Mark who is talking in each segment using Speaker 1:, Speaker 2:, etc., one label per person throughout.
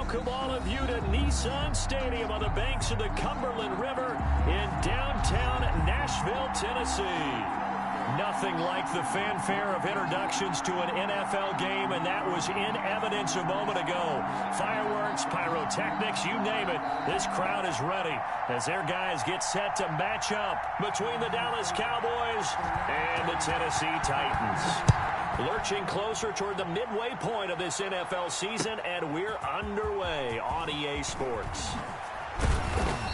Speaker 1: Welcome all of you to Nissan Stadium on the banks of the Cumberland River in downtown Nashville, Tennessee. Nothing like the fanfare of introductions to an NFL game, and that was in evidence a moment ago. Fireworks, pyrotechnics, you name it. This crowd is ready as their guys get set to match up between the Dallas Cowboys and the Tennessee Titans. Lurching closer toward the midway point of this NFL season, and we're underway on EA Sports.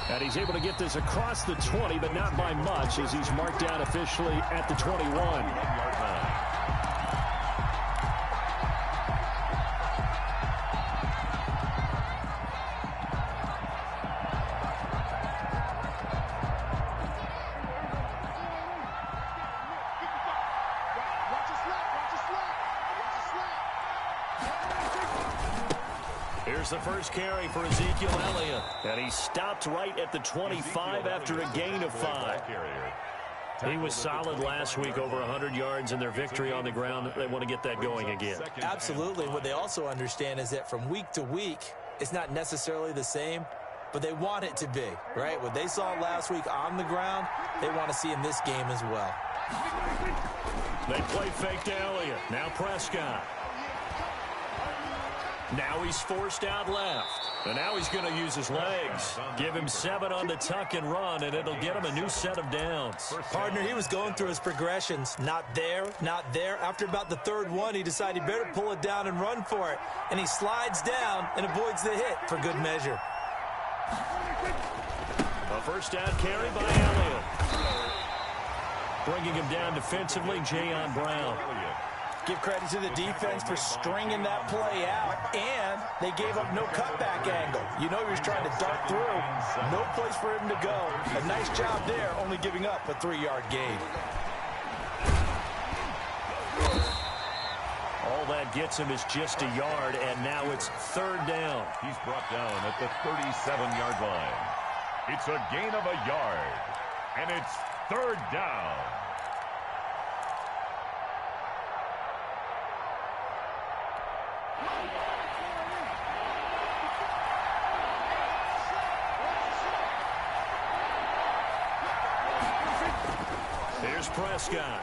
Speaker 1: And he's able to get this across the 20, but not by much, as he's marked down officially at the 21. Here's the first carry for Ezekiel Elliott. And he stopped right at the 25 after a gain of 5. He was solid last week, over 100 yards in their victory on the ground. They want to get that going again.
Speaker 2: Absolutely. What they also understand is that from week to week, it's not necessarily the same, but they want it to be, right? What they saw last week on the ground, they want to see in this game as well.
Speaker 1: They play fake to Elliott. Now Prescott. Now he's forced out left. And now he's going to use his legs. Give him 7 on the tuck and run, and it'll get him a new set of downs.
Speaker 2: Partner, he was going through his progressions. Not there, not there. After about the third one, he decided he better pull it down and run for it. And he slides down and avoids the hit for good measure.
Speaker 1: A first down carry by Elliott. Bringing him down defensively, Jayon Brown.
Speaker 2: Give credit to the defense for stringing that play out, and they gave up no cutback angle. You know he was trying to dart through. No place for him to go. A nice job there, only giving up a 3-yard gain.
Speaker 1: All that gets him is just a yard, and now it's third down.
Speaker 3: He's brought down at the 37-yard line. It's a gain of a yard, and it's third down.
Speaker 1: Here's Prescott.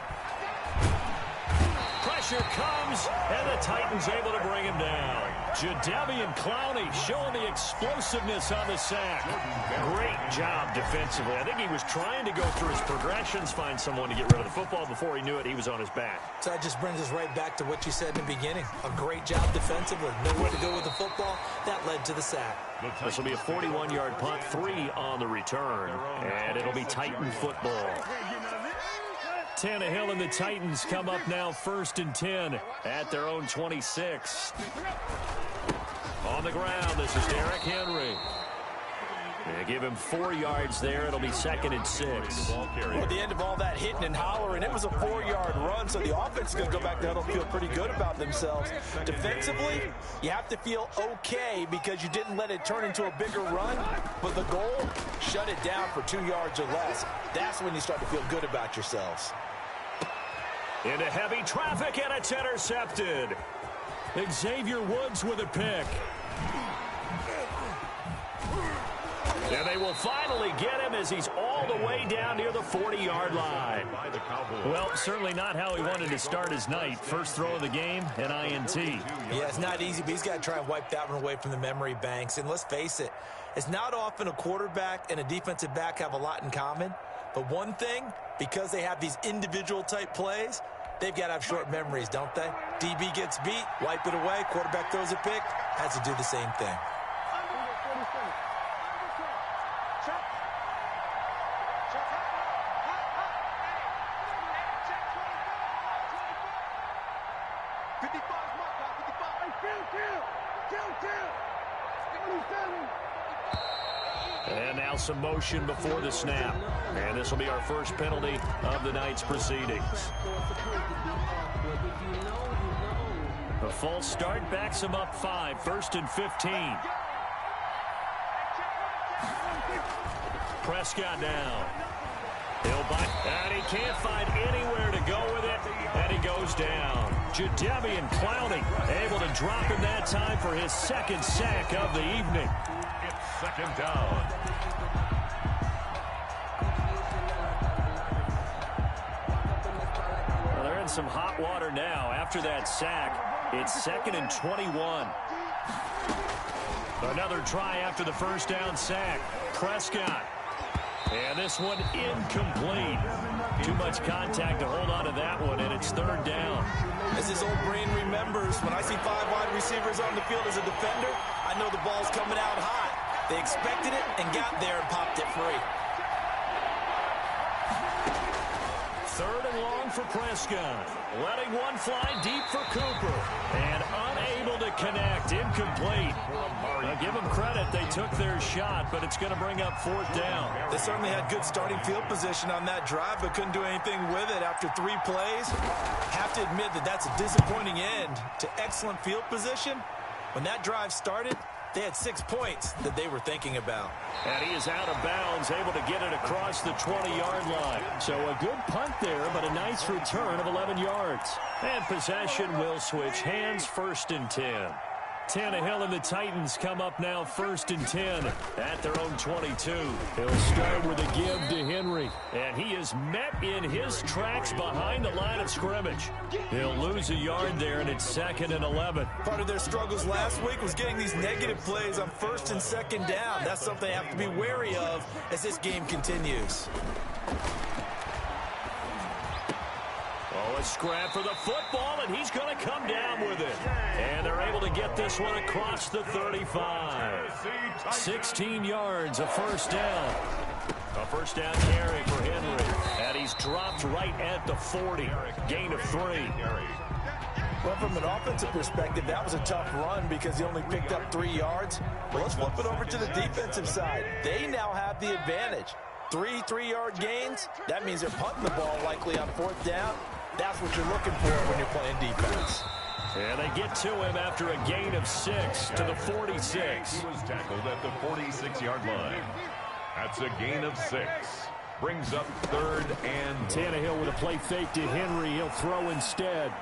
Speaker 1: Pressure comes, and the Titans able to bring him down. Jadeveon Clowney showing the explosiveness on the sack. Great job defensively. I think he was trying to go through his progressions, find someone to get rid of the football. Before he knew it, he was on his back.
Speaker 2: So that just brings us right back to what you said in the beginning. A great job defensively. Nowhere to go with the football. That led to the sack.
Speaker 1: This will be a 41-yard punt, 3 on the return, and it'll be Titan football. Tannehill and the Titans come up now 1st and 10 at their own 26. On the ground, this is Derrick Henry. They give him 4 yards there. It'll be 2nd and 6.
Speaker 2: Well, at the end of all that hitting and hollering, it was a 4-yard run, so the offense is going to go back to huddle, feel pretty good about themselves. Defensively, you have to feel okay because you didn't let it turn into a bigger run, but the goal, shut it down for 2 yards or less. That's when you start to feel good about yourselves.
Speaker 1: Into heavy traffic, and it's intercepted. Xavier Woods with a pick. And they will finally get him as he's all the way down near the 40-yard line. Well, certainly not how he wanted to start his night. First throw of the game, an INT.
Speaker 2: Yeah, it's not easy, but he's got to try and wipe that one away from the memory banks. And let's face it, it's not often a quarterback and a defensive back have a lot in common. But one thing, because they have these individual type plays, they've got to have short memories, don't they? DB gets beat, wipe it away, quarterback throws a pick, has to do the same thing.
Speaker 1: And now some motion before the snap. And this will be our first penalty of the night's proceedings. A false start backs him up 5, 1st and 15. Prescott now. He'll bite, and he can't find anywhere to go with it, and he goes down. Jadeveon Clowney able to drop him that time for his second sack of the evening.
Speaker 3: It's second down.
Speaker 1: Well, they're in some hot water now. After that sack, it's 2nd and 21. Another try after the first down sack. Prescott. And this one incomplete. Too much contact to hold on to that one, and it's 3rd down.
Speaker 2: As his old brain remembers, when I see 5 wide receivers on the field as a defender, I know the ball's coming out hot. They expected it and got there and popped it free.
Speaker 1: 3rd and long for Prescott. Letting one fly deep for Cooper. And unable to connect. Incomplete. Now give them credit. They took their shot, but it's going to bring up 4th down.
Speaker 2: They certainly had good starting field position on that drive, but couldn't do anything with it after 3 plays. Have to admit that that's a disappointing end to excellent field position. When that drive started, they had 6 points that they were thinking about.
Speaker 1: And he is out of bounds, able to get it across the 20-yard line. So a good punt there, but a nice return of 11 yards. And possession will switch hands, 1st and 10. Tannehill and the Titans come up now 1st and 10 at their own 22. He'll start with a give to Henry, and he is met in his tracks behind the line of scrimmage. He'll lose a yard there, and it's 2nd and 11.
Speaker 2: Part of their struggles last week was getting these negative plays on 1st and 2nd down. That's something they have to be wary of as this game continues.
Speaker 1: Oh, a scrap for the football, and he's going to come down with it. And they're able to get this one across the 35. 16 yards, a 1st down. A 1st down carry for Henry. And he's dropped right at the 40. Gain of 3.
Speaker 2: Well, from an offensive perspective, that was a tough run because he only picked up 3 yards. But let's flip it over to the defensive side. They now have the advantage. 3 3-yard gains. That means they're punting the ball likely on 4th down. That's what you're looking for when you're playing defense.
Speaker 1: And they get to him after a gain of 6 to the 46.
Speaker 3: He was tackled at the 46-yard line. That's a gain of 6. Brings up 3rd and...
Speaker 1: Tannehill with a play fake to Henry. He'll throw instead.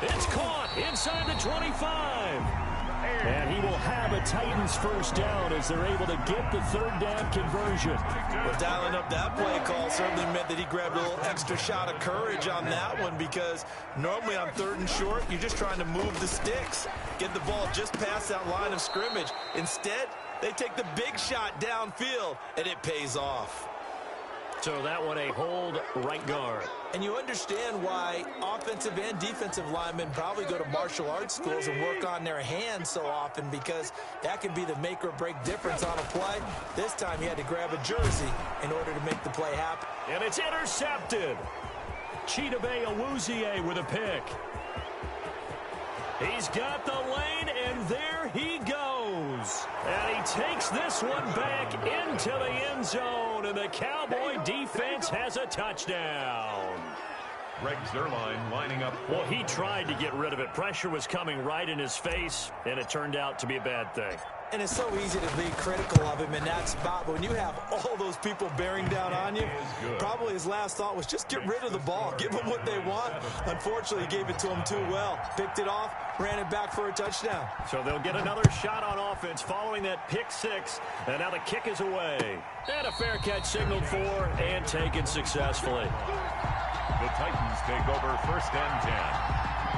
Speaker 1: It's caught inside the 25. And he will have a Titans 1st down as they're able to get the 3rd down conversion.
Speaker 2: Well, dialing up that play call certainly meant that he grabbed a little extra shot of courage on that one because normally on 3rd and short, you're just trying to move the sticks, get the ball just past that line of scrimmage. Instead, they take the big shot downfield, and it pays off.
Speaker 1: So that one a hold right guard.
Speaker 2: And you understand why offensive and defensive linemen probably go to martial arts schools and work on their hands so often because that can be the make or break difference on a play. This time he had to grab a jersey in order to make the play happen.
Speaker 1: And it's intercepted. Chidobe Awuzie with a pick. He's got the lane, and there he goes. And he takes this one back into the end zone, and the Cowboy defense has a touchdown.
Speaker 3: Greg Zuerlein lining up.
Speaker 1: Well, he tried to get rid of it. Pressure was coming right in his face, and it turned out to be a bad thing.
Speaker 2: And it's so easy to be critical of him in that spot. But when you have all those people bearing down on you, probably his last thought was just get rid of the ball. Give them what they want. Unfortunately, he gave it to them too well. Picked it off, ran it back for a touchdown.
Speaker 1: So they'll get another shot on offense following that pick 6. And now the kick is away. And a fair catch signaled for and taken successfully.
Speaker 3: The Titans take over 1st and 10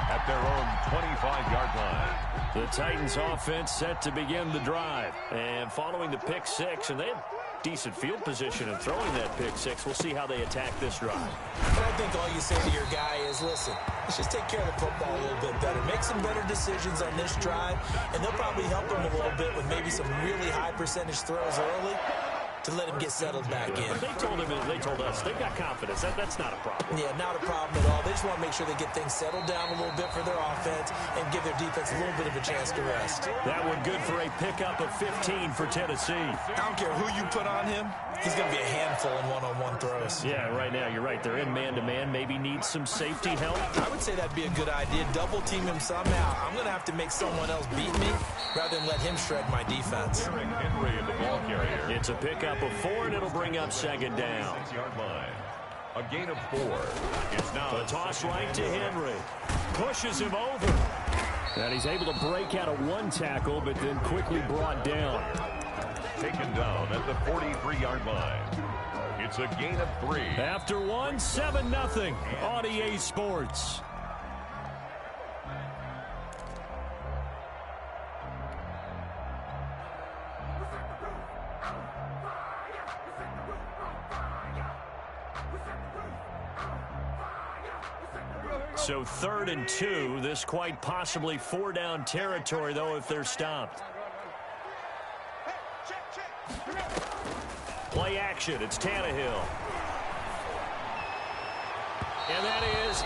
Speaker 3: at their own 25-yard line.
Speaker 1: The Titans offense set to begin the drive. And following the pick 6, and they had decent field position in throwing that pick 6. We'll see how they attack this drive.
Speaker 2: And I think all you say to your guy is, listen, let's just take care of the football a little bit better. Make some better decisions on this drive, and they'll probably help him a little bit with maybe some really high percentage throws early to let him get settled back in.
Speaker 1: They told us they've got confidence. That's not a problem.
Speaker 2: Yeah, not a problem at all. They just want to make sure they get things settled down a little bit for their offense and give their defense a little bit of a chance to rest.
Speaker 1: That one good for a pickup of 15 for Tennessee.
Speaker 2: I don't care who you put on him. He's going to be a handful in one-on-one throws.
Speaker 1: Yeah, right now, you're right. They're in man-to-man. Maybe need some safety help.
Speaker 2: I would say that'd be a good idea. Double team him somehow. I'm going to have to make someone else beat me rather than let him shred my defense.
Speaker 3: Henry, the ball carrier.
Speaker 1: It's a pickup of 4, and it'll bring up 2nd down.
Speaker 3: 6-yard line. A gain of 4. It's now
Speaker 1: a toss right to Henry. Pushes him over. And he's able to break out of one tackle, but then quickly brought down.
Speaker 3: Taken down at the 43-yard line. It's a gain of 3.
Speaker 1: After one, 7-0 on EA Sports. So 3rd and 2. This quite possibly 4-down territory, though, if they're stopped. Play action. It's Tannehill. And that is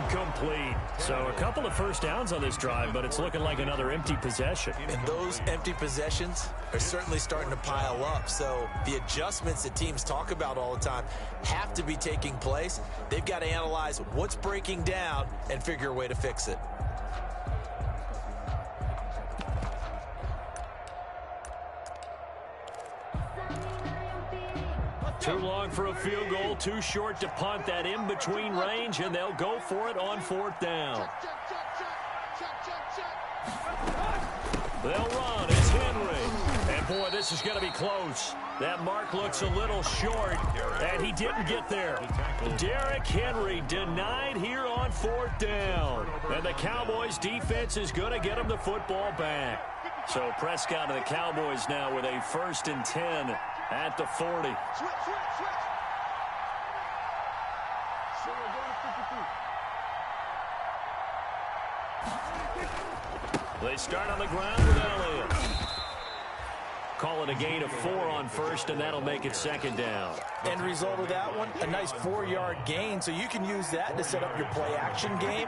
Speaker 1: incomplete. So a couple of first downs on this drive, but it's looking like another empty possession.
Speaker 2: And those empty possessions are certainly starting to pile up. So the adjustments that teams talk about all the time have to be taking place. They've got to analyze what's breaking down and figure a way to fix it.
Speaker 1: Too long for a field goal, too short to punt. That in-between range, and they'll go for it on 4th down. They'll run. It's Henry. And, boy, this is going to be close. That mark looks a little short, and he didn't get there. Derrick Henry denied here on 4th down. And the Cowboys' defense is going to get him the football back. So Prescott and the Cowboys now with a 1st and 10 at the 40. They start on the ground with Elliott. Call it a gain of 4 on 1st, and that'll make it 2nd down.
Speaker 2: End result of that one, a nice 4-yard gain. So you can use that to set up your play-action game,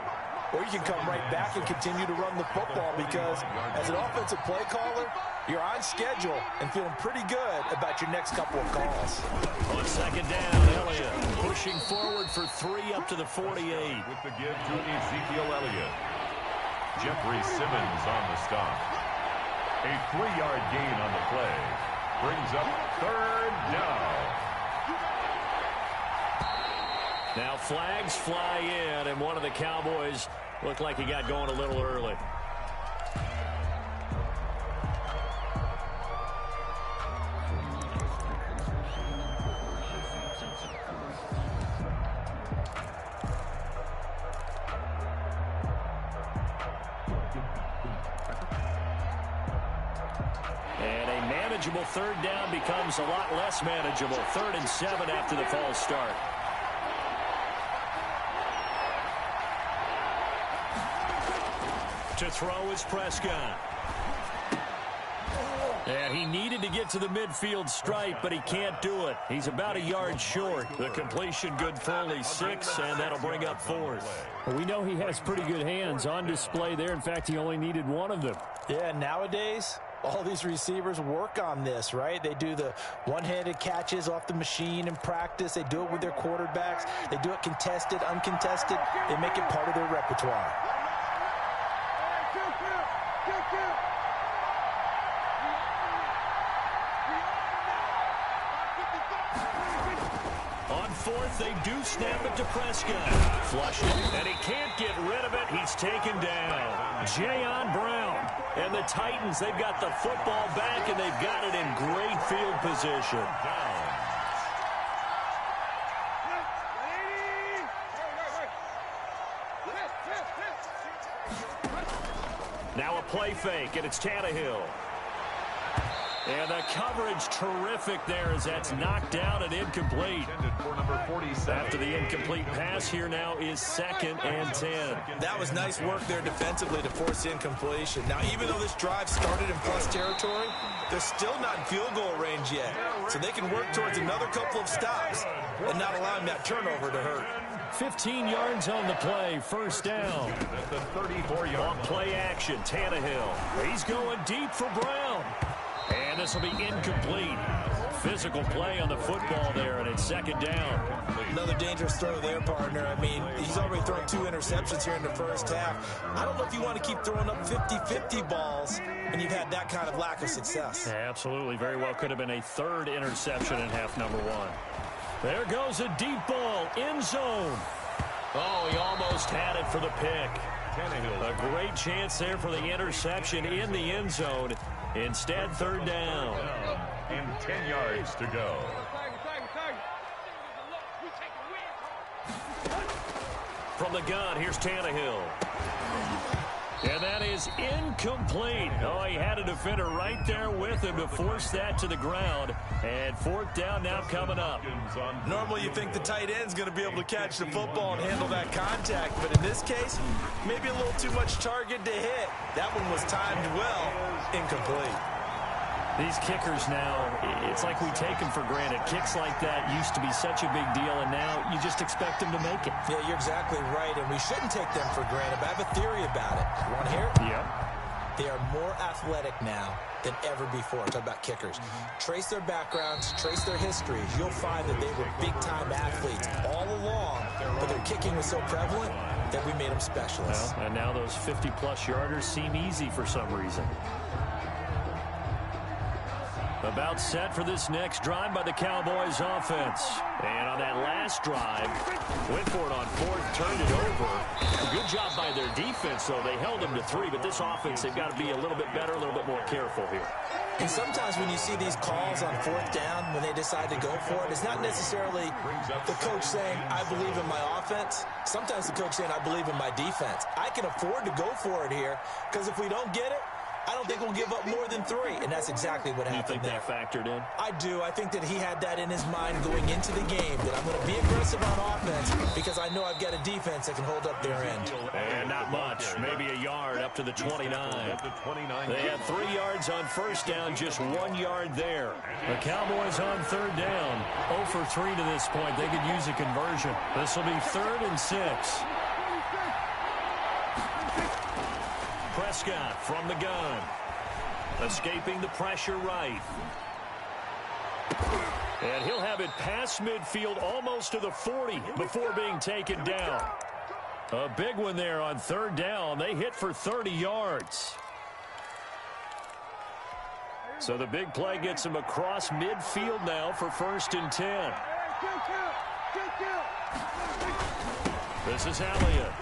Speaker 2: or you can come right back and continue to run the football because as an offensive play caller, you're on schedule and feeling pretty good about your next couple of calls.
Speaker 1: On 2nd down, Elliott pushing forward for 3 up to the 48.
Speaker 3: With the give to Ezekiel Elliott. Jeffrey Simmons on the stop. A 3-yard gain on the play. Brings up 3rd down.
Speaker 1: Now flags fly in, and one of the Cowboys looked like he got going a little early. And a manageable 3rd down becomes a lot less manageable. 3rd and 7 after the false start. To throw is Prescott. Yeah, he needed to get to the midfield stripe, but he can't do it. He's about a yard short. The completion good for only 6, and that'll bring up 4th.
Speaker 4: Well, we know he has pretty good hands on display there. In fact, he only needed one of them.
Speaker 2: Yeah, nowadays, all these receivers work on this, right? They do the one-handed catches off the machine in practice. They do it with their quarterbacks. They do it contested, uncontested. They make it part of their repertoire.
Speaker 1: On 4th, they do snap it to Prescott. Flush it, and he can't get rid of it. He's taken down. Jayon Brown. And the Titans, they've got the football back, and they've got it in great field position. Now a play fake, and it's Tannehill. And the coverage terrific there as that's knocked down and incomplete. After the incomplete pass, here now is 2nd and 10.
Speaker 2: That was nice work there defensively to force incompletion. Now, even though this drive started in plus territory, they're still not in field goal range yet. So they can work towards another couple of stops and not allowing that turnover to hurt.
Speaker 1: 15 yards on the play, 1st down.
Speaker 3: At the 34-yard
Speaker 1: on play action, Tannehill. He's going deep for Brown. And this will be incomplete. Physical play on the football there, and it's 2nd down.
Speaker 2: Another dangerous throw there, partner. I mean, he's already thrown 2 interceptions here in the first half. I don't know if you want to keep throwing up 50-50 balls when you've had that kind of lack of success.
Speaker 1: Yeah, absolutely. Very well could have been a 3rd interception in half number 1. There goes a deep ball, end zone. Oh, he almost had it for the pick. A great chance there for the interception in the end zone. Instead, third down.
Speaker 3: And 10 yards to go.
Speaker 1: From the gun, here's Tannehill. And that is incomplete. Oh, he had a defender right there with him to force that to the ground. And fourth down now coming up.
Speaker 2: Normally you think the tight end's going to be able to catch the football and handle that contact, but in this case, maybe a little too much target to hit. That one was timed well, incomplete.
Speaker 1: These kickers now, it's like we take them for granted. Kicks like that used to be such a big deal, and now you just expect them to make it.
Speaker 2: Yeah, you're exactly right, and we shouldn't take them for granted, but I have a theory about it. You want to hear it?
Speaker 1: Yep.
Speaker 2: They are more athletic now than ever before. Talk about kickers. Trace their backgrounds, trace their histories. You'll find that they were big-time athletes all along, but their kicking was so prevalent that we made them specialists.
Speaker 1: Well, and now those 50-plus yarders seem easy for some reason. About set for this next drive by the Cowboys offense. And on that last drive, went for it on fourth, turned it over. A good job by their defense, though. They held them to 3, but this offense, they've got to be a little bit better, a little bit more careful here.
Speaker 2: And sometimes when you see these calls on fourth down, when they decide to go for it, it's not necessarily the coach saying, I believe in my offense. Sometimes the coach saying, I believe in my defense. I can afford to go for it here, because if we don't get it, I don't think we'll give up more than 3, and that's exactly what happened there.
Speaker 1: You think that factored in?
Speaker 2: I do. I think that he had that in his mind going into the game, that I'm going to be aggressive on offense because I know I've got a defense that can hold up their end.
Speaker 1: And not much. Maybe a yard up to the 29. They had 3 yards on first down, just 1 yard there. The Cowboys on third down. 0 for 3 to this point. They could use a conversion. This will be 3rd and 6. Prescott from the gun. Escaping the pressure right. And he'll have it past midfield almost to the 40 before being taken down. A big one there on third down. They hit for 30 yards. So the big play gets him across midfield now for 1st and 10. This is Elliott.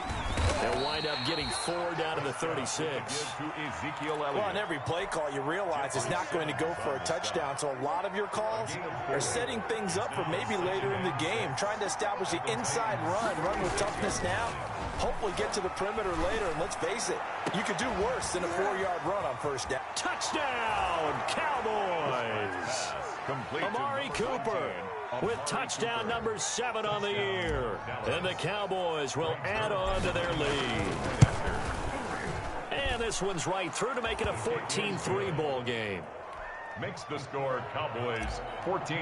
Speaker 1: They'll wind up getting 4 down to the 36.
Speaker 2: Well, on every play call, you realize it's not going to go for a touchdown. So a lot of your calls are setting things up for maybe later in the game, trying to establish the inside run with toughness now, hopefully get to the perimeter later. And let's face it, you could do worse than a 4-yard run on first down.
Speaker 1: Touchdown, Cowboys! Amari Cooper with touchdown number 7 on the year. And the Cowboys will add on to their lead. And this one's right through to make it a 14-3 ball game.
Speaker 3: Makes the score Cowboys 14,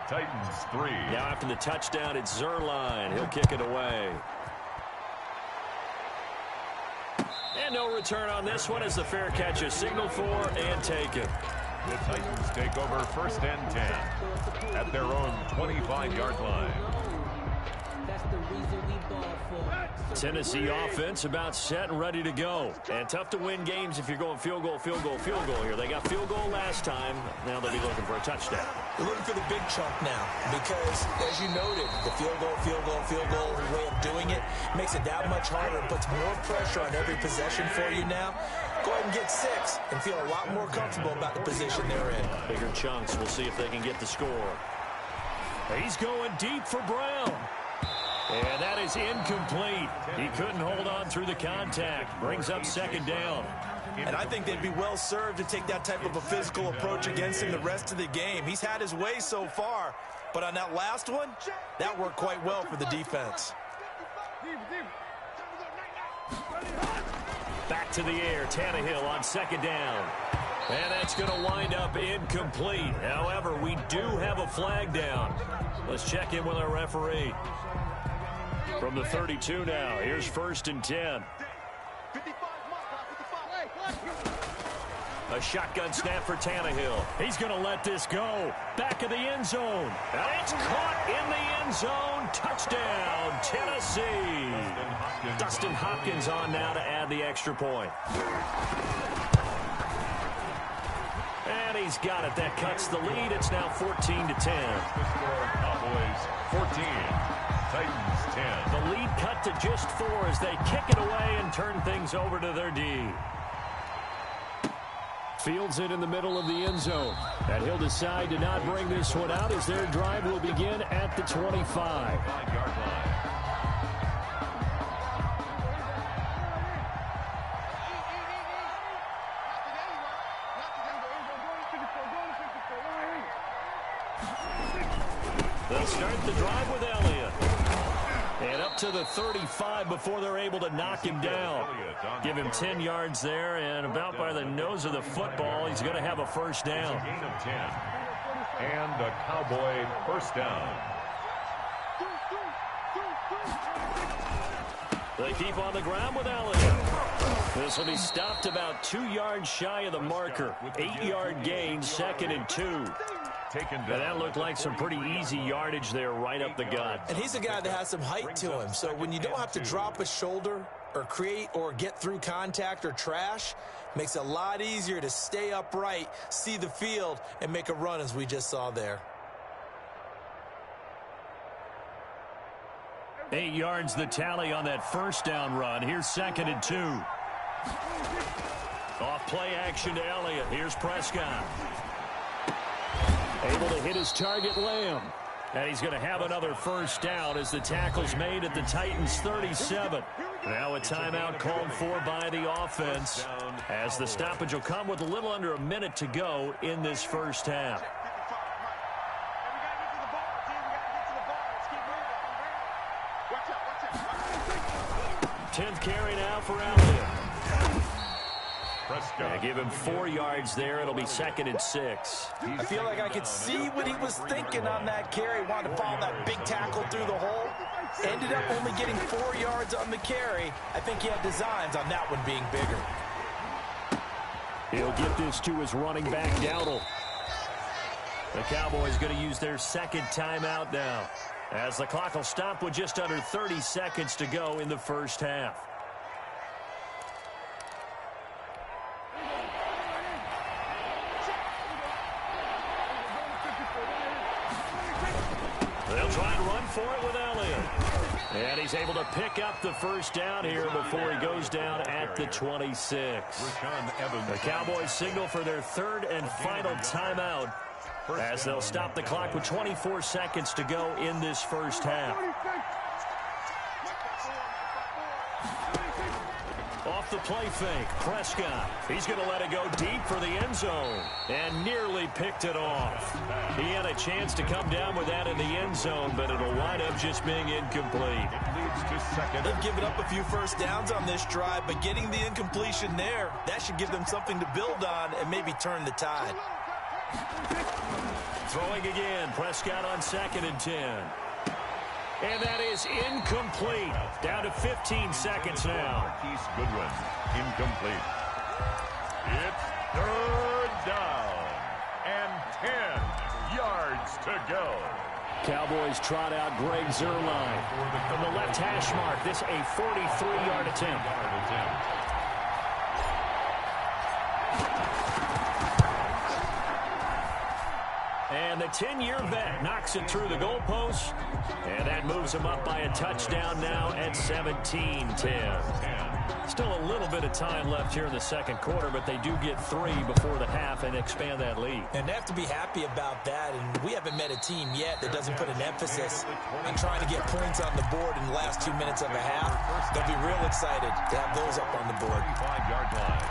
Speaker 3: Titans 3.
Speaker 1: Now after the touchdown, it's Zerline. He'll kick it away. And no return on this one as the fair catch is signaled for and taken.
Speaker 3: The Titans take over 1st and 10 at their own 25-yard line.
Speaker 1: Tennessee offense about set and ready to go. And tough to win games if you're going field goal, field goal, field goal here. They got field goal last time. Now they'll be looking for a touchdown.
Speaker 2: They're looking for the big chunk now because, as you noted, the field goal way of doing it makes it that much harder. It puts more pressure on every possession for you now. Go ahead and get 6 and feel a lot more comfortable about the position they're in.
Speaker 1: Bigger chunks. We'll see if they can get the score. He's going deep for Brown. And that is incomplete. He couldn't hold on through the contact. Brings up 2nd down.
Speaker 2: And I think they'd be well served to take that type of a physical approach against him the rest of the game. He's had his way so far, but on that last one, that worked quite well for the defense.
Speaker 1: Back to the air, Tannehill on 2nd down. And that's going to wind up incomplete. However, we do have a flag down. Let's check in with our referee. From the 32 now, here's 1st and 10. A shotgun snap for Tannehill. He's going to let this go. Back of the end zone. And it's caught in the end zone. Touchdown, Tennessee. Dustin Hopkins on now to add the extra point. And he's got it. That cuts the lead. It's now 14-10.
Speaker 3: Cowboys 14, Titans 10.
Speaker 1: The lead cut to just 4 as they kick it away and turn things over to their D. Fields it in the middle of the end zone. And he'll decide to not bring this one out as their drive will begin at the 25.
Speaker 3: 5-yard line.
Speaker 1: They'll start the drive with Elliott. And up to the 35 before they're able to knock him down. Give him 10 yards there, and about by the nose of the football, he's going to have a first down.
Speaker 3: It's a gain of 10. And a Cowboy first down.
Speaker 1: They keep on the ground with Elliott. This will be stopped about 2 yards shy of the marker. 8-yard gain, 2nd and 2. And that looked like some pretty easy yardage there right up the gut.
Speaker 2: And he's a guy that has some height to him. So when you don't have to drop a shoulder or create or get through contact or trash, makes it a lot easier to stay upright, see the field, and make a run as we just saw there.
Speaker 1: 8 yards the tally on that first down run. Here's 2nd and 2. Off play action to Elliott. Here's Prescott. Able to hit his target, Lamb. And he's going to have another first down as the tackle's made at the Titans' 37. Now a timeout called for by the offense as the stoppage will come with a little under a minute to go in this first half. 10th carry now for Elliott. Prescott. Give him 4 yards there. It'll be 2nd and 6.
Speaker 2: I feel like I could see what he was thinking on that carry. Wanted to follow that big tackle through the hole. Ended up only getting 4 yards on the carry. I think he had designs on that one being bigger.
Speaker 1: He'll get this to his running back, Dowdle. The Cowboys going to use their second timeout now, as the clock will stop with just under 30 seconds to go in the first half. They'll try and run for it with Elliott. And he's able to pick up the first down here before he goes down at the 26. The Cowboys signal for their third and final timeout as they'll stop the clock with 24 seconds to go in this first half. Off the play fake, Prescott. He's going to let it go deep for the end zone and nearly picked it off. He had a chance to come down with that in the end zone, but it'll wind up just being incomplete.
Speaker 2: They've given up a few first downs on this drive, but getting the incompletion there, that should give them something to build on and maybe turn the tide.
Speaker 1: Throwing again, Prescott on 2nd and 10. And that is incomplete. Down to 15 seconds now.
Speaker 3: Marquise Goodwin, incomplete. It's third down and 10 yards to go.
Speaker 1: Cowboys trot out Greg Zuerlein from the left hash mark. This a 43-yard attempt. And the 10-year vet knocks it through the goalpost. And that moves him up by a touchdown now at 17-10. Still a little bit of time left here in the second quarter, but they do get 3 before the half and expand that lead.
Speaker 2: And they have to be happy about that. And we haven't met a team yet that doesn't put an emphasis on trying to get points on the board in the last 2 minutes of a half. They'll be real excited to have those up on the board.
Speaker 3: 5-yard line.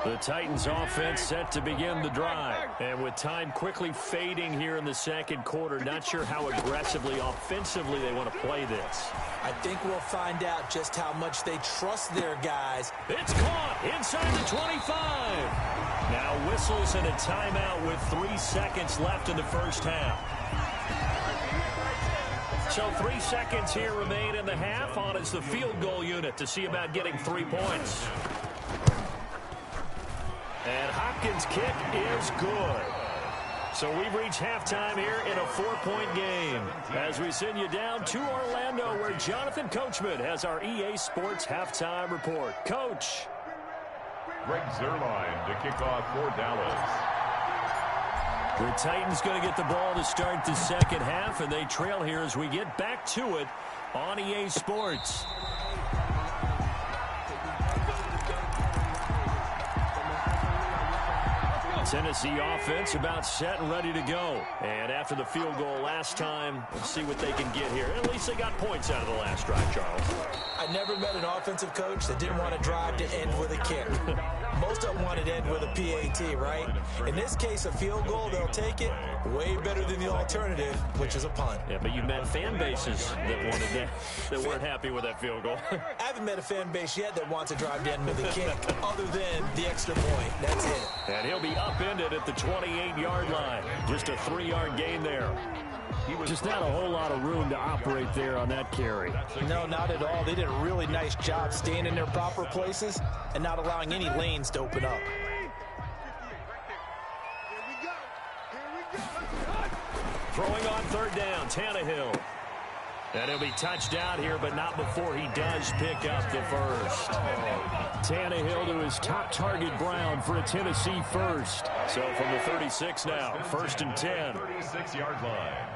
Speaker 1: The Titans offense set to begin the drive. And with time quickly fading here in the second quarter, not sure how aggressively, offensively they want to play this.
Speaker 2: I think we'll find out just how much they trust their guys.
Speaker 1: It's caught inside the 25. Now whistles and a timeout with 3 seconds left in the first half. So 3 seconds here remain in the half. On is the field goal unit to see about getting 3 points. And Hopkins' kick is good. So we've reached halftime here in a 4-point game. As we send you down to Orlando, where Jonathan Coachman has our EA Sports halftime report. Coach.
Speaker 3: Greg Zuerlein to kick off for Dallas.
Speaker 1: The Titans going to get the ball to start the second half, and they trail here as we get back to it on EA Sports. Tennessee offense about set and ready to go. And after the field goal last time, let's see what they can get here. At least they got points out of the last drive, Charles.
Speaker 2: I never met an offensive coach that didn't want to drive to end with a kick. Most of them wanted to end with a PAT, right? In this case, a field goal, they'll take it. Way better than the alternative, which is a punt.
Speaker 1: Yeah, but you met fan bases that wanted that, that weren't happy with that field goal.
Speaker 2: I haven't met a fan base yet that wants to drive to end with a kick, other than the extra point. That's it.
Speaker 1: And he'll be upended at the 28-yard line. Just a 3-yard gain there.
Speaker 4: Just not a whole lot of room to operate there on that carry.
Speaker 2: No, not at all. They did a really nice job staying in their proper places and not allowing any lanes to open up.
Speaker 1: Throwing on third down, Tannehill. And he'll be touched out here, but not before he does pick up the first.
Speaker 4: Tannehill to his top target, Brown, for a Tennessee first.
Speaker 1: So from the 36 now, 1st and 10.
Speaker 3: 36-yard line.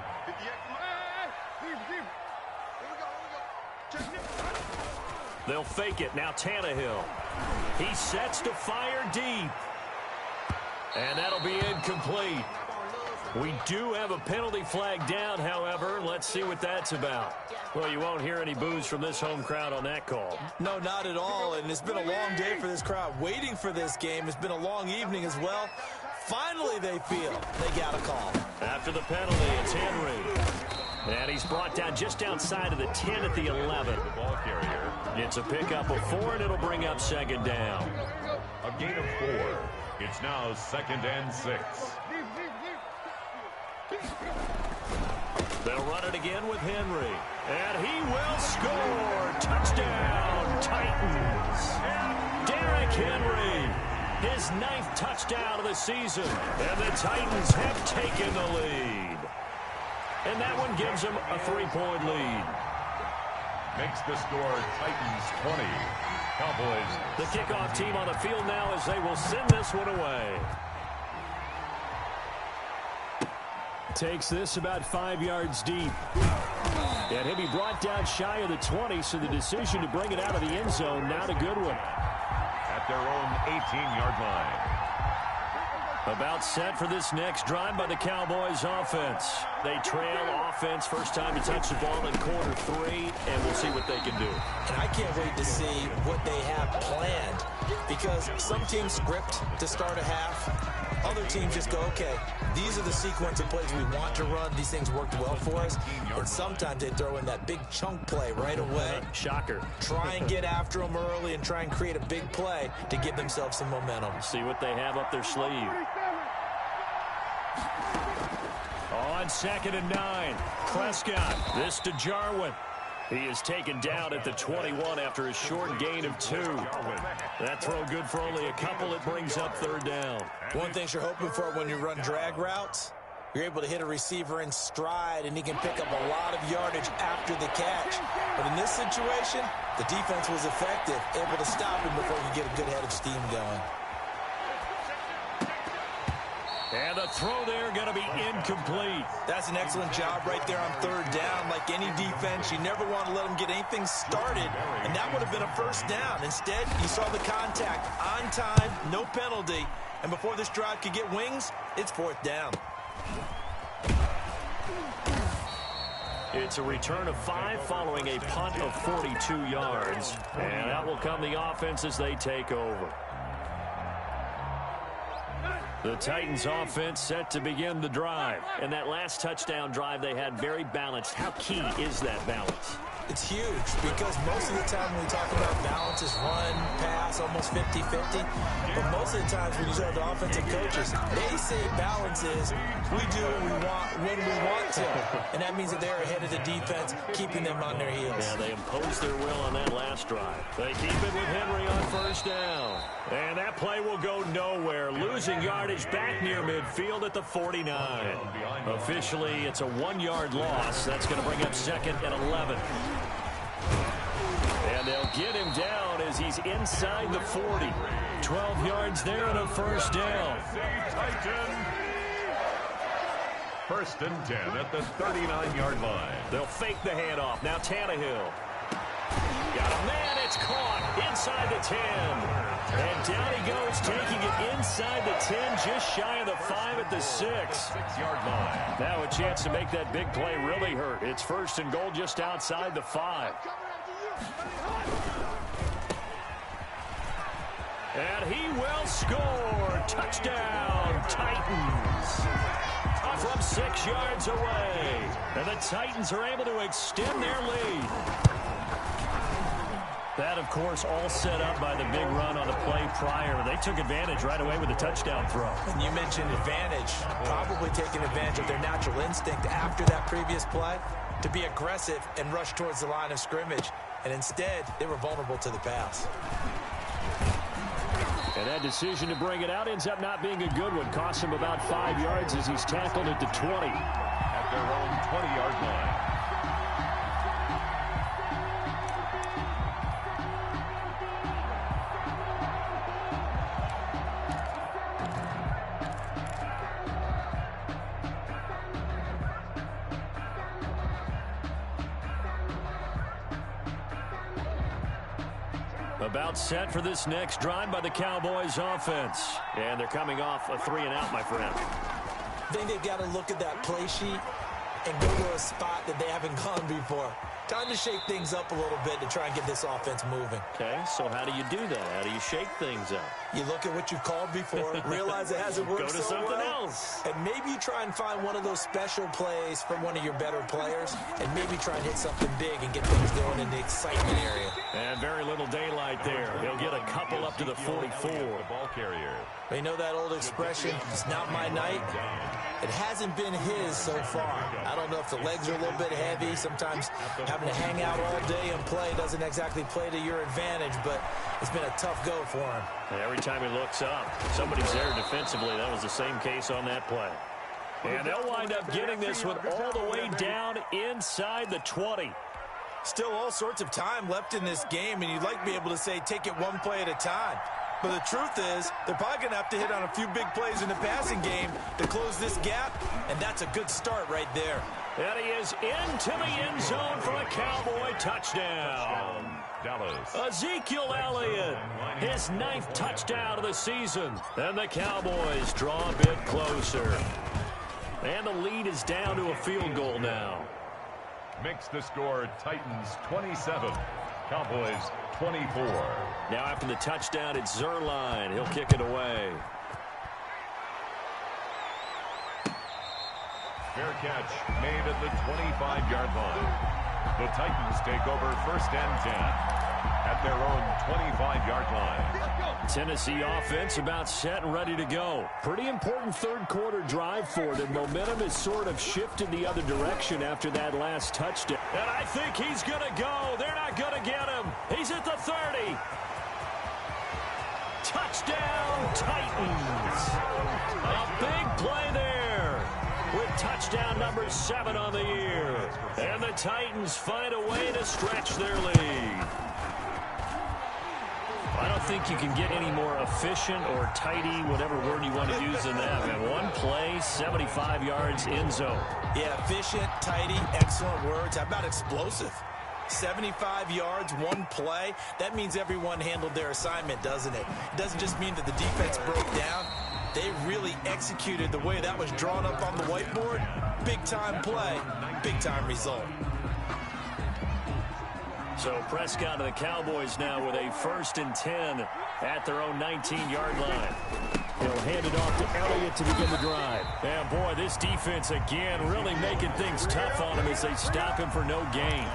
Speaker 1: They'll fake it. Now Tannehill. He sets to fire deep. And that'll be incomplete. We do have a penalty flag down, however. Let's see what that's about. Well, you won't hear any boos from this home crowd on that call.
Speaker 2: No, not at all. And it's been a long day for this crowd waiting for this game. It's been a long evening as well. Finally, they feel they got a call.
Speaker 1: After the penalty, it's Henry. And he's brought down just outside of the 10 at the 11.
Speaker 3: The ball carrier.
Speaker 1: It's a pickup of 4, and it'll bring up second down.
Speaker 3: A gain of 4. It's now 2nd and 6.
Speaker 1: They'll run it again with Henry. And he will score. Touchdown, Titans. Derrick Henry, his 9th touchdown of the season. And the Titans have taken the lead. And that one gives them a 3-point lead.
Speaker 3: Makes the score Titans 20. Cowboys.
Speaker 1: The kickoff team on the field now as they will send this one away.
Speaker 4: Takes this about 5 yards deep. And he'll be brought down shy of the 20, so the decision to bring it out of the end zone, not a good one.
Speaker 3: At their own 18-yard line.
Speaker 1: About set for this next drive by the Cowboys offense. They trail offense, first time to touch the ball in quarter 3, and we'll see what they can do.
Speaker 2: And I can't wait to see what they have planned, because some teams script to start a half. Other teams just go, okay, these are the sequence of plays we want to run. These things worked well for us. And sometimes they throw in that big chunk play right away.
Speaker 1: Shocker.
Speaker 2: Try and get after them early and try and create a big play to give themselves some momentum.
Speaker 1: See what they have up their sleeve. On 2nd and 9, Prescott. This to Jarwin. He is taken down at the 21 after a short gain of 2. That throw good for only a couple. It brings up third down.
Speaker 2: One thing you're hoping for when you run drag routes, you're able to hit a receiver in stride, and he can pick up a lot of yardage after the catch. But in this situation, the defense was effective, able to stop him before he get a good head of steam going.
Speaker 1: And the throw there going to be incomplete.
Speaker 2: That's an excellent job right there on third down. Like any defense, you never want to let them get anything started, and that would have been a first down. Instead, you saw the contact on time, no penalty, and before this drive could get wings, it's 4th down.
Speaker 1: It's a return of 5 following a punt of 42 yards, and that will come the offense as they take over. The Titans offense set to begin the drive. And that last touchdown drive they had very balanced. How key is that balance?
Speaker 2: It's huge, because most of the time when we talk about balance is run, pass, almost 50-50. But most of the times when you talk to offensive coaches, they say balance is we do what we want when we want to. And that means that they're ahead of the defense, keeping them on their heels.
Speaker 1: Yeah, they imposed their will on that last drive. They keep it with Henry on first down. And that play will go nowhere. Losing yardage back near midfield at the 49. Officially, it's a 1-yard loss. That's going to bring up 2nd and 11. And
Speaker 4: And they'll get him down as he's inside the 40. 12 yards there and a first down.
Speaker 3: First and 10 at the 39-yard line.
Speaker 4: They'll fake the handoff. Now Tannehill. Got a man. It's caught inside the 10. And down he goes, taking it inside the 10, just shy of the 5 at the 6.
Speaker 3: 6-yard line.
Speaker 4: Now a chance to make that big play really hurt. It's first and goal just outside the 5. And he will score. Touchdown, Titans. From 6 yards away. And the Titans are able to extend their lead. That, of course, all set up by the big run on the play prior. They took advantage right away with a touchdown throw.
Speaker 2: And you mentioned advantage, probably taking advantage of their natural instinct after that previous play to be aggressive and rush towards the line of scrimmage. And instead, they were vulnerable to the pass.
Speaker 4: And that decision to bring it out ends up not being a good one. Costs him about 5 yards as he's tackled at the 20.
Speaker 3: At their own 20-yard line.
Speaker 4: About set for this next drive by the Cowboys offense. And they're coming off a 3-and-out, my friend.
Speaker 2: I think they've got to look at that play sheet and go to a spot that they haven't gone before. Time to shake things up a little bit to try and get this offense moving.
Speaker 4: Okay, so how do you do that? How do you shake things up?
Speaker 2: You look at what you've called before, realize it hasn't worked
Speaker 4: Go to
Speaker 2: so
Speaker 4: something
Speaker 2: well,
Speaker 4: else.
Speaker 2: and maybe you try and find one of those special plays from one of your better players, and maybe try and hit something big and get things going in the excitement area.
Speaker 4: And very little daylight there. He'll get a couple up to the 44.
Speaker 3: The ball carrier.
Speaker 2: You know that old expression, it's not my night? It hasn't been his so far. I don't know if the legs are a little bit heavy. Sometimes having to hang out all day and play doesn't exactly play to your advantage, but it's been a tough go for him.
Speaker 4: And every time he looks up, somebody's there defensively. That was the same case on that play. And they'll wind up getting this one all the way down inside the 20.
Speaker 2: Still all sorts of time left in this game, and you'd like to be able to say take it one play at a time. But the truth is, they're probably going to have to hit on a few big plays in the passing game to close this gap, and that's a good start right there.
Speaker 4: And he is into the end zone for a Cowboy touchdown.
Speaker 3: Dallas.
Speaker 4: Ezekiel Elliott, his 9th touchdown of the season. And the Cowboys draw a bit closer. And the lead is down to a field goal now.
Speaker 3: Makes the score Titans 27, Cowboys 24.
Speaker 4: Now after the touchdown, it's Zerline. He'll kick it away.
Speaker 3: Fair catch made at the 25-yard line. The Titans take over first and 10 at their own 25-yard line.
Speaker 4: Tennessee offense about set and ready to go. Pretty important third quarter drive for them. Momentum has sort of shifted the other direction after that last touchdown. And I think he's going to go. They're not going to get him. He's at the 30. Touchdown, Titans. A big play there with touchdown number 7 on the year. And the Titans find a way to stretch their lead. I don't think you can get any more efficient or tidy, whatever word you want to use in that. Man, one play, 75 yards in zone.
Speaker 2: Yeah, efficient, tidy, excellent words. How about explosive? 75 yards, one play. That means everyone handled their assignment, doesn't it? It doesn't just mean that the defense broke down. They really executed the way that was drawn up on the whiteboard. Big-time play, big-time result.
Speaker 4: So Prescott and the Cowboys now with a 1st and 10 at their own 19-yard line. He'll hand it off to Elliott to begin the drive. And boy, this defense again really making things tough on him as they stop him for no gain.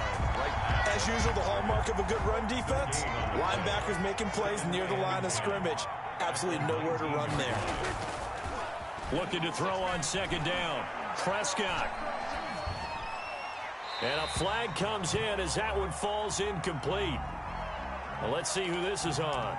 Speaker 2: As usual, the hallmark of a good run defense, linebackers making plays near the line of scrimmage. Absolutely nowhere to run there.
Speaker 4: Looking to throw on 2nd down. Prescott. And a flag comes in as that one falls incomplete. Well, let's see who this is on.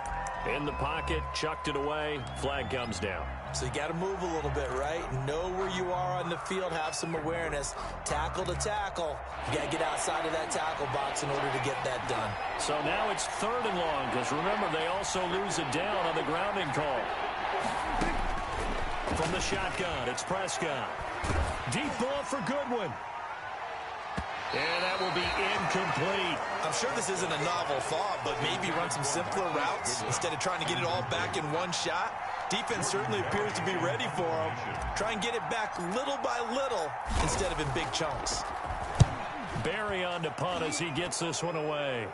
Speaker 4: In the pocket, chucked it away, flag comes down.
Speaker 2: So you got to move a little bit, right? Know where you are on the field, have some awareness. Tackle to tackle. You got to get outside of that tackle box in order to get that done.
Speaker 4: So now it's 3rd and long, because remember, they also lose it down on the grounding call. From the shotgun, it's Prescott. Deep ball for Goodwin. And that will be incomplete.
Speaker 2: I'm sure this isn't a novel thought, but maybe run some simpler routes instead of trying to get it all back in one shot. Defense certainly appears to be ready for him. Try and get it back little by little instead of in big chunks.
Speaker 4: Barry on to punt as he gets this one away.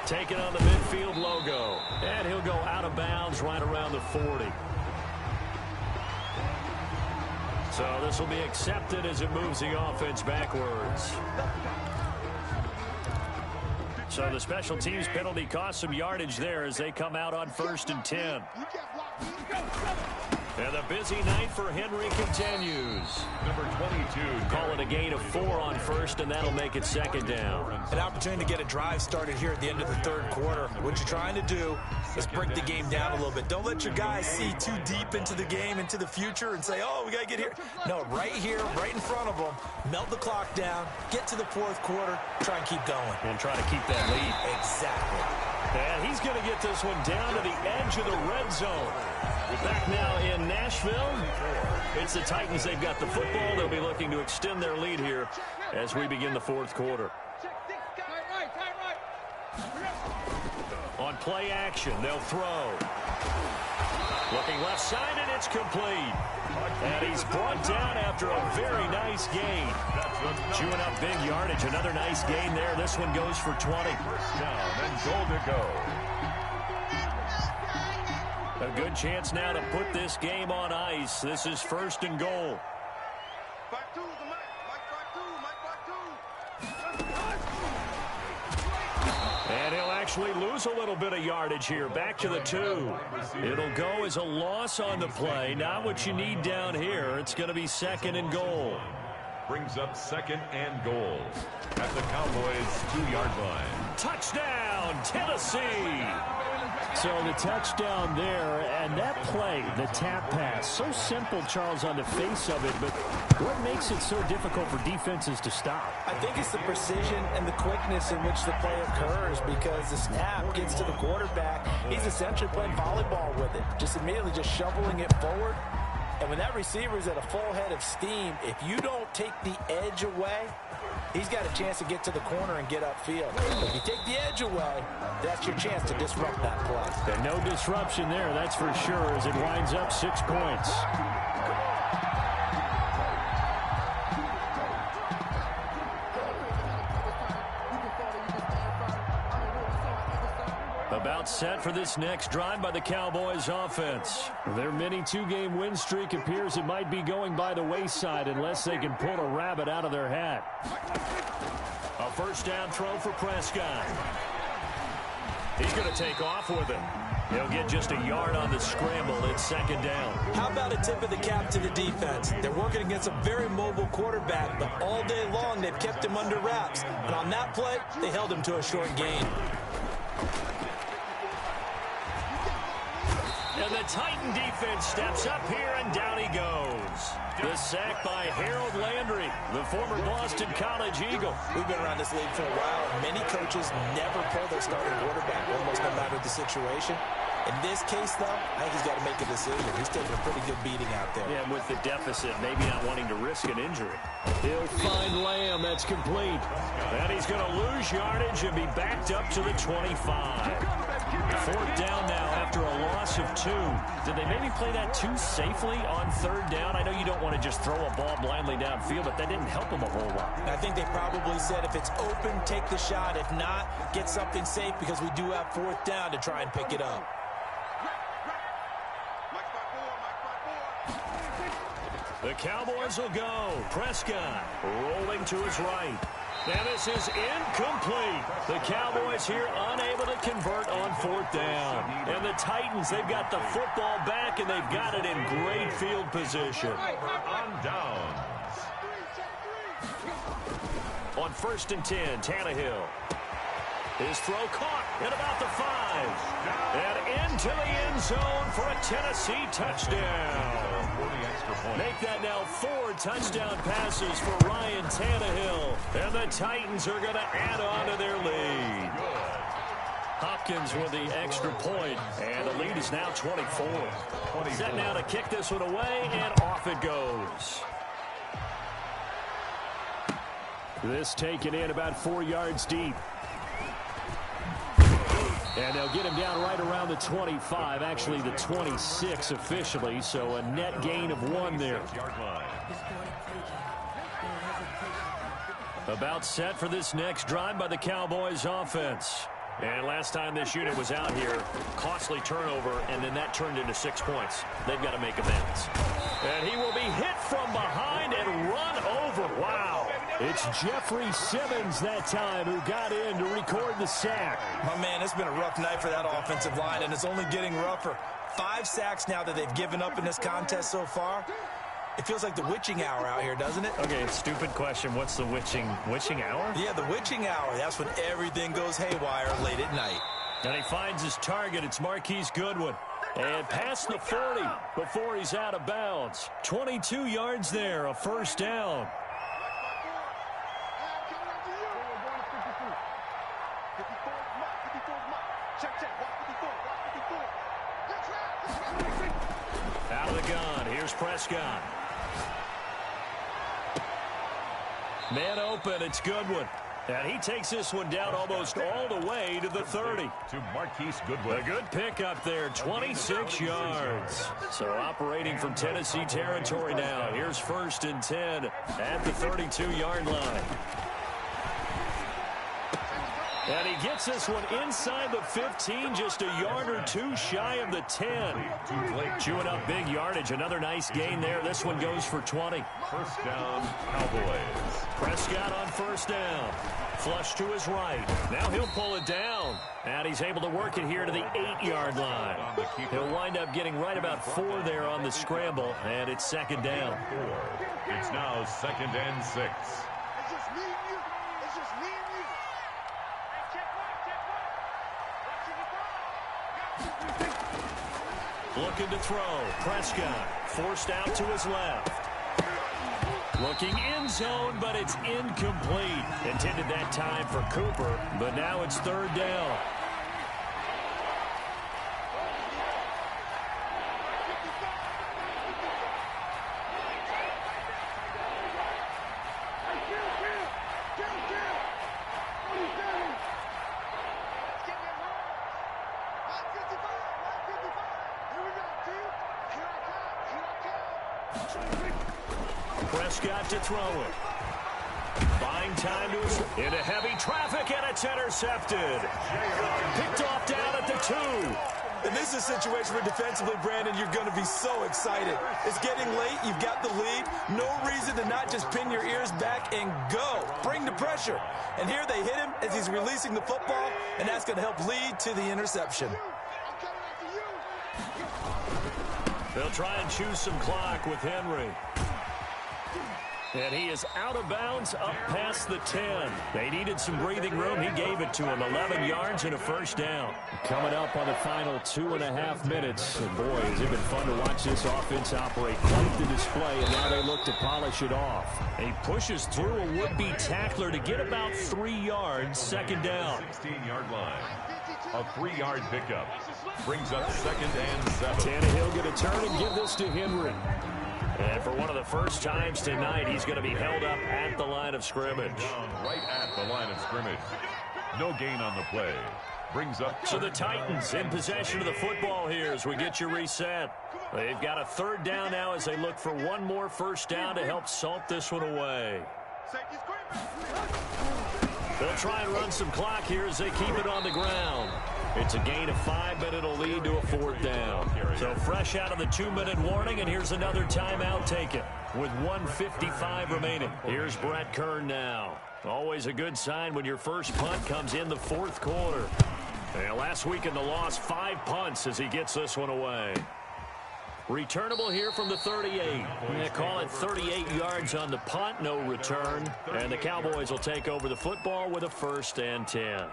Speaker 4: Taking on the midfield logo. And he'll go out of bounds right around the 40. So this will be accepted as it moves the offense backwards. So the special teams penalty cost some yardage there as they come out on 1st and 10. And the busy night for Henry continues.
Speaker 3: Number 22.
Speaker 4: Call it a gain of 4 on 1st, and that'll make it 2nd down.
Speaker 2: An opportunity to get a drive started here at the end of the 3rd quarter. What you're trying to do is break the game down a little bit. Don't let your guys see too deep into the game, into the future, and say, oh, we got to get here. No, right here, right in front of them, melt the clock down, get to the 4th quarter, try and keep going.
Speaker 4: And try to keep that lead.
Speaker 2: Exactly.
Speaker 4: And he's going to get this one down to the edge of the red zone. Back now in Nashville. It's the Titans. They've got the football. They'll be looking to extend their lead here as we begin the 4th quarter. On play action, they'll throw. Looking left side, and it's complete. And he's brought down after a very nice gain. Chewing up big yardage. Another nice gain there. This one goes for 20.
Speaker 3: Down and goal to go.
Speaker 4: A good chance now to put this game on ice. This is 1st and goal. And he'll actually lose a little bit of yardage here. Back to the 2. It'll go as a loss on the play. Not what you need down here. It's going to be 2nd and goal.
Speaker 3: Brings up 2nd and goal at the Cowboys' 2-yard line.
Speaker 4: Touchdown, Tennessee! So the touchdown there, and that play, the tap pass, so simple, Charles, on the face of it, but what makes it so difficult for defenses to stop?
Speaker 2: I think it's the precision and the quickness in which the play occurs, because the snap gets to the quarterback. He's essentially playing volleyball with it, just immediately just shoveling it forward. And when that receiver's at a full head of steam, if you don't take the edge away, he's got a chance to get to the corner and get upfield. If you take the edge away, that's your chance to disrupt that play.
Speaker 4: And no disruption there, that's for sure, as it winds up 6 points. About set for this next drive by the Cowboys offense. Their mini 2-game win streak appears it might be going by the wayside unless they can pull a rabbit out of their hat. A 1st down throw for Prescott. He's going to take off with it. He'll get just a yard on the scramble. It's 2nd down.
Speaker 2: How about a tip of the cap to the defense? They're working against a very mobile quarterback, but all day long they've kept him under wraps. And on that play, they held him to a short gain.
Speaker 4: And the Titan defense steps up here, and down he goes. The sack by Harold Landry, the former Boston College Eagle.
Speaker 2: We've been around this league for a while. Many coaches never pull their starting quarterback, almost no matter the situation. In this case, though, I think he's got to make a decision. He's taking a pretty good beating out there.
Speaker 4: Yeah, with the deficit, maybe not wanting to risk an injury. He'll find Lamb. That's complete. And he's going to lose yardage and be backed up to the 25. 4th down now after a loss of 2. Did they maybe play that too safely on 3rd down? I know you don't want to just throw a ball blindly downfield, but that didn't help him a whole lot.
Speaker 2: I think they probably said if it's open, take the shot. If not, get something safe because we do have 4th down to try and pick it up.
Speaker 4: The Cowboys will go. Prescott rolling to his right. And this is incomplete. The Cowboys here unable to convert on 4th down. And the Titans, they've got the football back, and they've got it in great field position.
Speaker 3: On downs.
Speaker 4: On 1st and 10, Tannehill. His throw caught at about the 5. And into the end zone for a Tennessee touchdown. Make that now 4 touchdown passes for Ryan Tannehill. And the Titans are going to add on to their lead. Hopkins with the extra point, and the lead is now 24. Set now to kick this one away, and off it goes. This taken in about 4 yards deep. And they'll get him down right around the 25, actually the 26 officially, so a net gain of 1 there. About set for this next drive by the Cowboys offense. And last time this unit was out here, costly turnover, and then that turned into 6 points. They've got to make amends. And he will be hit from behind and run over. Wow. It's Jeffrey Simmons that time who got in to record the sack.
Speaker 2: My man, it's been a rough night for that offensive line, and it's only getting rougher. 5 sacks now that they've given up in this contest so far. It feels like the witching hour out here, doesn't it?
Speaker 4: Okay, stupid question. What's the witching hour?
Speaker 2: Yeah, the witching hour. That's when everything goes haywire late at night.
Speaker 4: And he finds his target. It's Marquise Goodwin. And past the 40 before he's out of bounds. 22 yards there, a first down. Out of the gun. Here's Prescott. Man open, it's Goodwin. And he takes this one down almost all the way to the 30.
Speaker 3: To Marquise Goodwin.
Speaker 4: A good pickup there, 26 yards. So operating from Tennessee territory now. Here's 1st and 10 at the 32-yard line. And he gets this one inside the 15, just a yard or 2 shy of the 10. Chewing up big yardage. Another nice gain there. This one goes for 20.
Speaker 3: First down, Cowboys.
Speaker 4: Prescott on first down. Flush to his right. Now he'll pull it down. And he's able to work it here to the 8-yard line. He'll wind up getting right about 4 there on the scramble. And it's 2nd down.
Speaker 3: It's now 2nd and 6.
Speaker 4: Looking to throw. Prescott forced out to his left. Looking in zone, but it's incomplete. Intended that time for Cooper, but now it's 3rd down. Prescott to throw it. Buying time to his into heavy traffic, and it's intercepted. Picked off down at the 2.
Speaker 2: And this is a situation where defensively, Brandon, you're going to be so excited. It's getting late. You've got the lead. No reason to not just pin your ears back and go. Bring the pressure. And here they hit him as he's releasing the football, and that's going to help lead to the interception.
Speaker 4: They'll try and choose some clock with Henry. And he is out of bounds up past the 10. They needed some breathing room. He gave it to him. 11 yards and a first down. Coming up on the final 2.5 minutes. And boy, has it been fun to watch this offense operate. Quite the display, and now they look to polish it off. He pushes through a would-be tackler to get about 3 yards. 2nd down.
Speaker 3: 16-yard line. A 3-yard pickup. Brings up 2nd and 7.
Speaker 4: Tannehill going to turn and give this to Henry. And for one of the first times tonight, he's going to be held up at the line of scrimmage.
Speaker 3: Right at the line of scrimmage. No gain on the play. Brings up.
Speaker 4: So the Titans in possession of the football here as we get you reset. They've got a 3rd down now as they look for one more first down to help salt this one away. They'll try and run some clock here as they keep it on the ground. It's a gain of 5, but it'll lead to a 4th down. So fresh out of the 2-minute warning, and here's another timeout taken with 1:55 remaining. Here's Brett Kern now. Always a good sign when your first punt comes in the 4th quarter. And last week in the loss, 5 punts as he gets this one away. Returnable here from the 38. They call it 38 yards on the punt, no return. And the Cowboys will take over the football with a 1st and 10.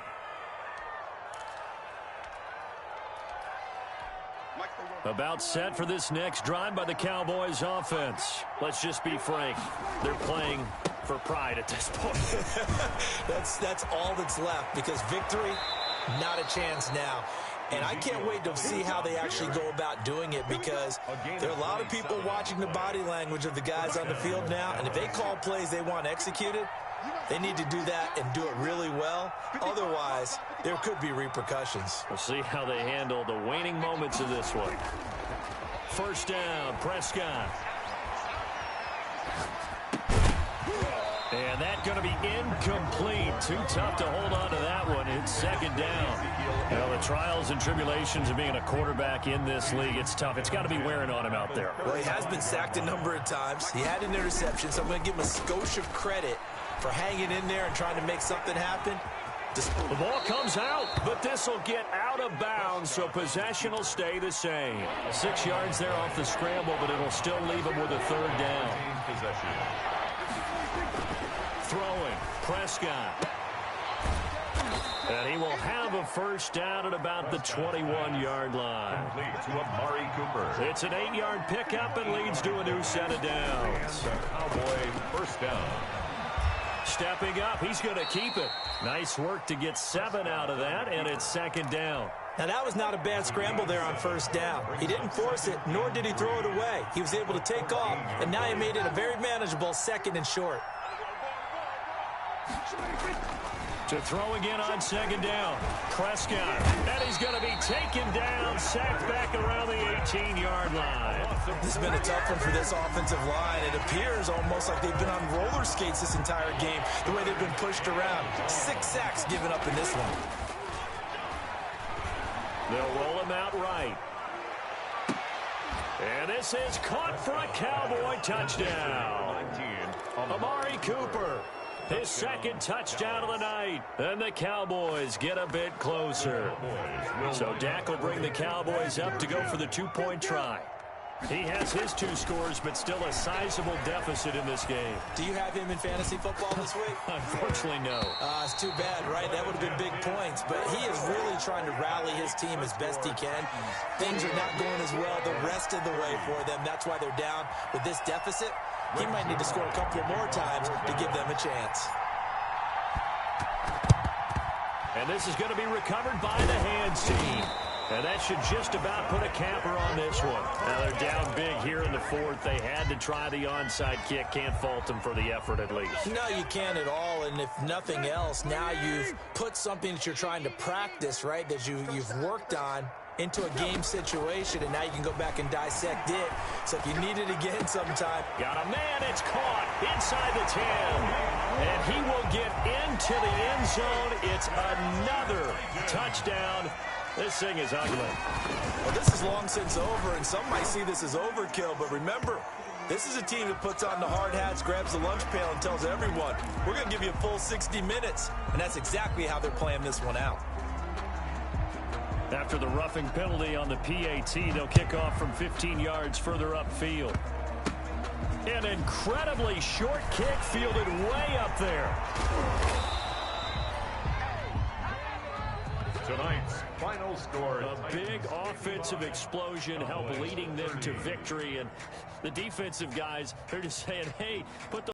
Speaker 4: About set for this next drive by the Cowboys offense. Let's just be frank. They're playing for pride at this point.
Speaker 2: That's all that's left, because victory, not a chance now. And I can't wait to see how they actually go about doing it, because there are a lot of people watching the body language of the guys on the field now, and if they call plays they want executed, they need to do that and do it really well. Otherwise, there could be repercussions.
Speaker 4: We'll see how they handle the waning moments of this one. First down, Prescott. And that's going to be incomplete. Too tough to hold on to that one. It's second down. You know, the trials and tribulations of being a quarterback in this league, it's tough. It's got to be wearing on him out there.
Speaker 2: Well, he has been sacked a number of times. He had an interception, so I'm going to give him a skosh of credit for hanging in there and trying to make something happen.
Speaker 4: The ball comes out, but this will get out of bounds, so possession will stay the same. 6 yards there off the scramble, but it'll still leave him with a third down. Throwing, Prescott. And he will have a first down at about the 21-yard line.
Speaker 3: Complete to Amari Cooper.
Speaker 4: It's an 8-yard pickup and leads to a new set of downs.
Speaker 3: Cowboy first down.
Speaker 4: Stepping up, he's going to keep it. Nice work to get 7 out of that, and it's second down.
Speaker 2: Now, that was not a bad scramble there on first down. He didn't force it, nor did he throw it away. He was able to take off, and now he made it a very manageable second and short.
Speaker 4: To throw again on second down. Prescott. And he's going to be taken down, sacked back around the 18-yard line.
Speaker 2: This has been a tough one for this offensive line. It appears almost like they've been on roller skates this entire game, the way they've been pushed around. 6 sacks given up in this one.
Speaker 4: They'll roll him out right. And this is caught for a Cowboy touchdown. Amari Cooper. His second touchdown of the night. And the Cowboys get a bit closer. So Dak will bring the Cowboys up to go for the 2-point try. He has his 2 scores, but still a sizable deficit in this game.
Speaker 2: Do you have him in fantasy football this week?
Speaker 4: Unfortunately, no.
Speaker 2: It's too bad, right? That would have been big points. But he is really trying to rally his team as best he can. Things are not going as well the rest of the way for them. That's why they're down with this deficit. He might need to score a couple more times to give them a chance.
Speaker 4: And this is going to be recovered by the hands team. And that should just about put a capper on this one. Now they're down big here in the fourth. They had to try the onside kick. Can't fault them for the effort at least.
Speaker 2: No, you can't at all. And if nothing else, now you've put something that you're trying to practice, right, that you've worked on into a game situation, and now you can go back and dissect it. So if you need it again sometime.
Speaker 4: Got a man, it's caught inside the 10. And he will get into the end zone. It's another touchdown. This thing is ugly.
Speaker 2: Well, this is long since over, and some might see this as overkill, but remember, this is a team that puts on the hard hats, grabs the lunch pail, and tells everyone, we're going to give you a full 60 minutes. And that's exactly how they're playing this one out.
Speaker 4: After the roughing penalty on the PAT, they'll kick off from 15 yards further upfield. An incredibly short kick fielded way up there.
Speaker 3: Tonight's final score.
Speaker 4: A big offensive explosion helped leading them to victory. And the defensive guys, they're just saying, hey, put the